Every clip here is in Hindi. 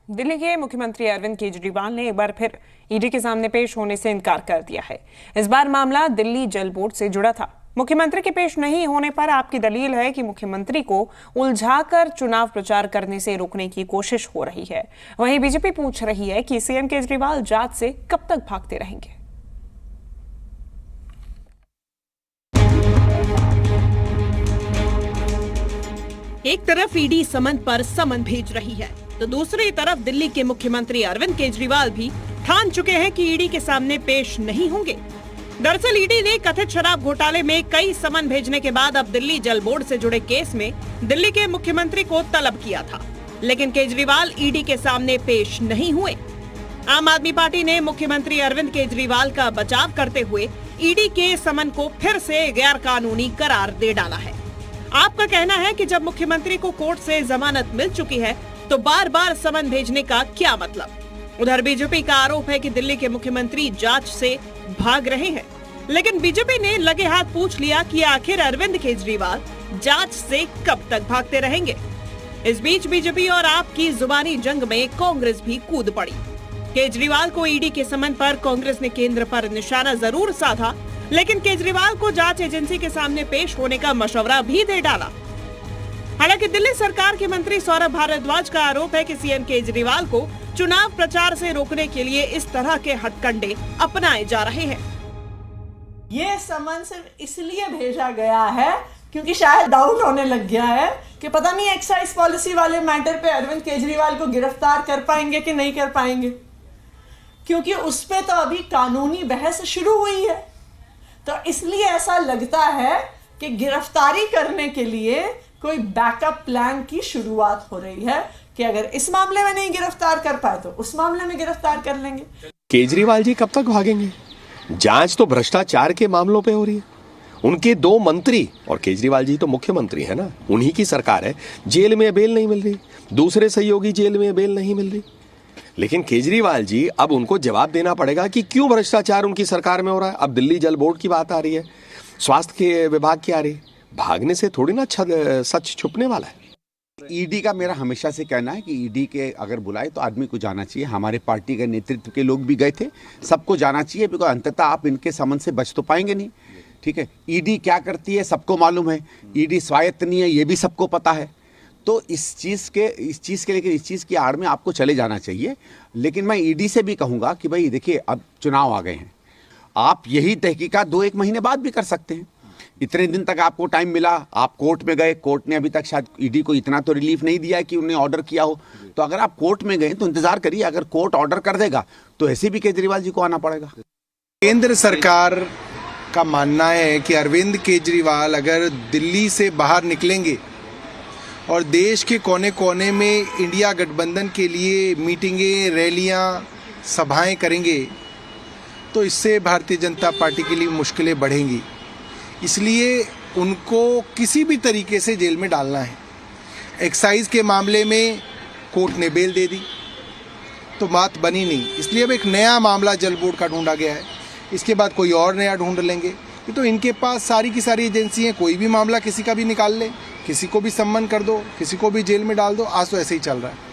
दिल्ली के मुख्यमंत्री अरविंद केजरीवाल ने एक बार फिर ईडी के सामने पेश होने से इनकार कर दिया है। इस बार मामला दिल्ली जल बोर्ड से जुड़ा था। मुख्यमंत्री के पेश नहीं होने पर आपकी दलील है कि मुख्यमंत्री को उलझाकर चुनाव प्रचार करने से रोकने की कोशिश हो रही है। वहीं बीजेपी पूछ रही है कि सीएम केजरीवाल जांच से कब तक भागते रहेंगे। एक तरफ ईडी समन पर समन भेज रही है तो दूसरी तरफ दिल्ली के मुख्यमंत्री अरविंद केजरीवाल भी ठान चुके हैं कि ईडी के सामने पेश नहीं होंगे। दरअसल ईडी ने कथित शराब घोटाले में कई समन भेजने के बाद अब दिल्ली जल बोर्ड से जुड़े केस में दिल्ली के मुख्यमंत्री को तलब किया था, लेकिन केजरीवाल ईडी के सामने पेश नहीं हुए। आम आदमी पार्टी ने मुख्यमंत्री अरविंद केजरीवाल का बचाव करते हुए ईडी के समन को फिर से गैर कानूनी करार दे डाला है। आपका कहना है कि जब मुख्यमंत्री को कोर्ट से जमानत मिल चुकी है तो बार बार समन भेजने का क्या मतलब। उधर बीजेपी का आरोप है कि दिल्ली के मुख्यमंत्री जांच से भाग रहे हैं, लेकिन बीजेपी ने लगे हाथ पूछ लिया कि आखिर अरविंद केजरीवाल जांच से कब तक भागते रहेंगे। इस बीच बीजेपी और आप की जुबानी जंग में कांग्रेस भी कूद पड़ी। केजरीवाल को ईडी के समन पर कांग्रेस ने केंद्र पर निशाना जरूर साधा, लेकिन केजरीवाल को जांच एजेंसी के सामने पेश होने का मशवरा भी दे डाला। हालांकि दिल्ली सरकार के मंत्री सौरभ भारद्वाज का आरोप है कि सीएम केजरीवाल को चुनाव प्रचार से रोकने के लिए इस तरह के हथकंडे अपनाए जा रहे हैं। ये समन सिर्फ इसलिए भेजा गया है क्योंकि शायद डाउट होने लग गया है कि पता नहीं एक्साइज पॉलिसी वाले मैटर पे अरविंद केजरीवाल को गिरफ्तार कर पाएंगे कि नहीं कर पाएंगे, क्योंकि उस पे तो अभी कानूनी बहस शुरू हुई है। तो इसलिए ऐसा लगता है कि गिरफ्तारी करने के लिए कोई बैकअप प्लान की शुरुआत हो रही है कि अगर इस मामले में नहीं गिरफ्तार कर पाए तो उस मामले में गिरफ्तार कर लेंगे। केजरीवाल जी कब तक भागेंगे? जांच तो भ्रष्टाचार के मामलों पे हो रही है। उनके 2 मंत्री और केजरीवाल जी तो मुख्यमंत्री है ना, उन्हीं की सरकार है, जेल में बेल नहीं मिल रही, दूसरे सहयोगी जेल में बेल नहीं मिल रही। लेकिन केजरीवाल जी अब उनको जवाब देना पड़ेगा कि क्यों भ्रष्टाचार उनकी सरकार में हो रहा है। अब दिल्ली जल बोर्ड की बात आ रही है, स्वास्थ्य के विभाग की आ रही है। भागने से थोड़ी ना सच छुपने वाला है। ईडी का मेरा हमेशा से कहना है कि ईडी के अगर बुलाए तो आदमी को जाना चाहिए। हमारे पार्टी के नेतृत्व के लोग भी गए थे, सबको जाना चाहिए, बिकॉज अंततः आप इनके समन से बच तो पाएंगे नहीं। ठीक है, ईडी क्या करती है सबको मालूम है, ईडी स्वायत्त नहीं है ये भी सबको पता है। तो इस चीज़ के लेकिन इस चीज़ की आड़ में आपको चले जाना चाहिए। लेकिन मैं ईडी से भी कहूँगा कि भाई देखिए, अब चुनाव आ गए हैं, आप यही तहकीकात 2-1 महीने बाद भी कर सकते हैं। इतने दिन तक आपको टाइम मिला, आप कोर्ट में गए, कोर्ट ने अभी तक शायद ईडी को इतना तो रिलीफ नहीं दिया है कि उन्हें ऑर्डर किया हो। तो अगर आप कोर्ट में गए तो इंतजार करिए, अगर कोर्ट ऑर्डर कर देगा तो ऐसे भी केजरीवाल जी को आना पड़ेगा। केंद्र सरकार का मानना है कि अरविंद केजरीवाल अगर दिल्ली से बाहर निकलेंगे और देश के कोने कोने में इंडिया गठबंधन के लिए मीटिंगें, रैलियां, सभाएं करेंगे तो इससे भारतीय जनता पार्टी के लिए मुश्किलें बढ़ेंगी। इसलिए उनको किसी भी तरीके से जेल में डालना है। एक्साइज के मामले में कोर्ट ने बेल दे दी तो बात बनी नहीं, इसलिए अब एक नया मामला जल बोर्ड का ढूंढा गया है। इसके बाद कोई और नया ढूंढ लेंगे। तो इनके पास सारी की सारी एजेंसी हैं, कोई भी मामला किसी का भी निकाल ले, किसी को भी सम्मन कर दो, किसी को भी जेल में डाल दो। आज तो ऐसे ही चल रहा है।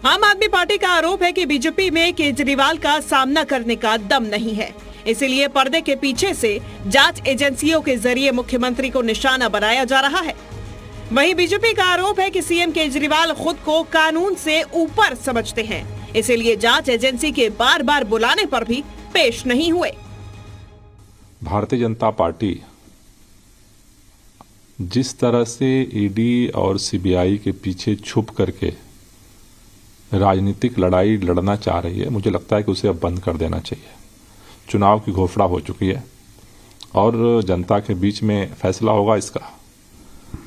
आम आदमी पार्टी का आरोप है कि बीजेपी में केजरीवाल का सामना करने का दम नहीं है, इसीलिए पर्दे के पीछे से जांच एजेंसियों के जरिए मुख्यमंत्री को निशाना बनाया जा रहा है। वहीं बीजेपी का आरोप है कि सीएम केजरीवाल खुद को कानून से ऊपर समझते हैं, इसीलिए जांच एजेंसी के बार बार बुलाने पर भी पेश नहीं हुए। भारतीय जनता पार्टी जिस तरह से ईडी और सीबीआई के पीछे छुप करके राजनीतिक लड़ाई लड़ना चाह रही है, मुझे लगता है कि उसे अब बंद कर देना चाहिए। चुनाव की घोषणा हो चुकी है और जनता के बीच में फैसला होगा इसका।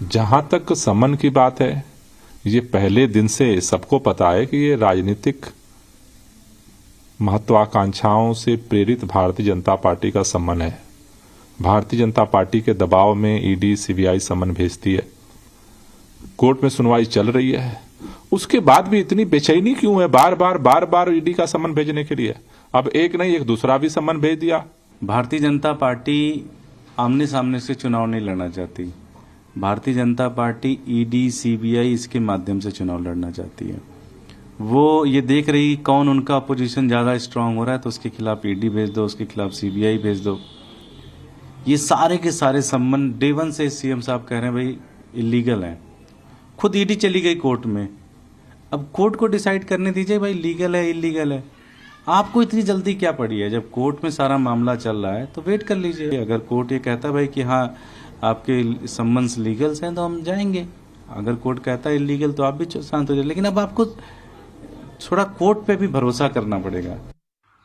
जहां तक समन की बात है, ये पहले दिन से सबको पता है कि ये राजनीतिक महत्वाकांक्षाओं से प्रेरित भारतीय जनता पार्टी का समन है। भारतीय जनता पार्टी के दबाव में ईडी सीबीआई समन भेजती है, कोर्ट में सुनवाई चल रही है, उसके बाद भी इतनी बेचैनी क्यों है बार बार ईडी का समन भेजने के लिए? अब एक नहीं एक दूसरा भी समन भेज दिया। भारतीय जनता पार्टी आमने सामने से चुनाव नहीं लड़ना चाहती। Bharatiya Janata party ED CBI इसके माध्यम से चुनाव लड़ना चाहती है। वो ये देख रही कौन उनका अपोजिशन ज़्यादा स्ट्रांग हो रहा है तो उसके खिलाफ ईडी भेज दो, उसके खिलाफ सीबीआई भेज दो। ये सारे के सारे संबंध डे वन से सीएम साहब कह रहे हैं भाई इलीगल है। खुद ईडी चली गई कोर्ट में, अब कोर्ट को डिसाइड करने दीजिए भाई लीगल है इलीगल है। आपको इतनी जल्दी क्या पड़ी है? जब कोर्ट में सारा मामला चल रहा है तो वेट कर लीजिए। अगर कोर्ट ये कहता है भाई कि हाँ आपके संबंध लीगल्स हैं तो हम जाएंगे, अगर कोर्ट कहता है इलीगल तो आप भी शांत हो जाए। लेकिन अब आपको थोड़ा कोर्ट पे भी भरोसा करना पड़ेगा।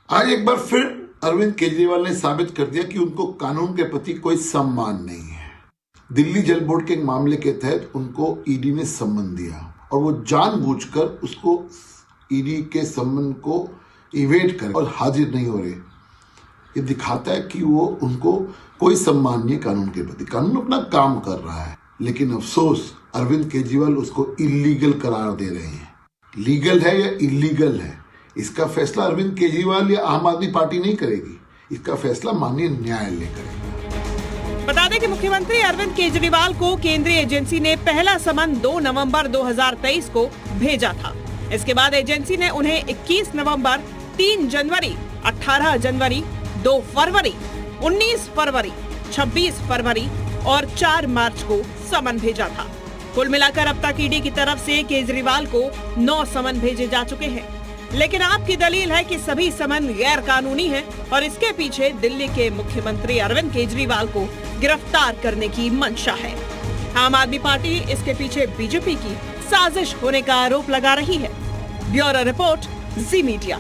आज एक बार फिर अरविंद केजरीवाल ने साबित कर दिया कि उनको कानून के प्रति कोई सम्मान नहीं है। दिल्ली जल बोर्ड के एक मामले के तहत उनको ईडी ने सम्मन दिया और वो जानबूझकर उसको ईडी के सम्मन को इवेट कर और हाजिर नहीं हो रहे। ये दिखाता है कि वो उनको कोई सम्मान नहीं कानून के प्रति। कानून अपना काम कर रहा है, लेकिन अफसोस अरविंद केजरीवाल उसको इलीगल करार दे रहे हैं। लीगल है या इलीगल है, इसका फैसला अरविंद केजरीवाल या आम आदमी पार्टी नहीं करेगी, इसका फैसला माननीय न्यायालय करेगा। बता दें कि मुख्यमंत्री अरविंद केजरीवाल को केंद्रीय एजेंसी ने पहला समन 2 नवंबर 2023 को भेजा था। इसके बाद एजेंसी ने उन्हें 21 नवंबर, 3 जनवरी, 18 जनवरी, 2 फरवरी, 19 फरवरी, 26 फरवरी और 4 मार्च को समन भेजा था। कुल मिलाकर अब तक ईडी की तरफ से केजरीवाल को 9 समन भेजे जा चुके हैं। लेकिन आपकी दलील है कि सभी समन गैर कानूनी हैं और इसके पीछे दिल्ली के मुख्यमंत्री अरविंद केजरीवाल को गिरफ्तार करने की मंशा है। आम आदमी पार्टी इसके पीछे बीजेपी की साजिश होने का आरोप लगा रही है। ब्यूरो रिपोर्ट, जी मीडिया।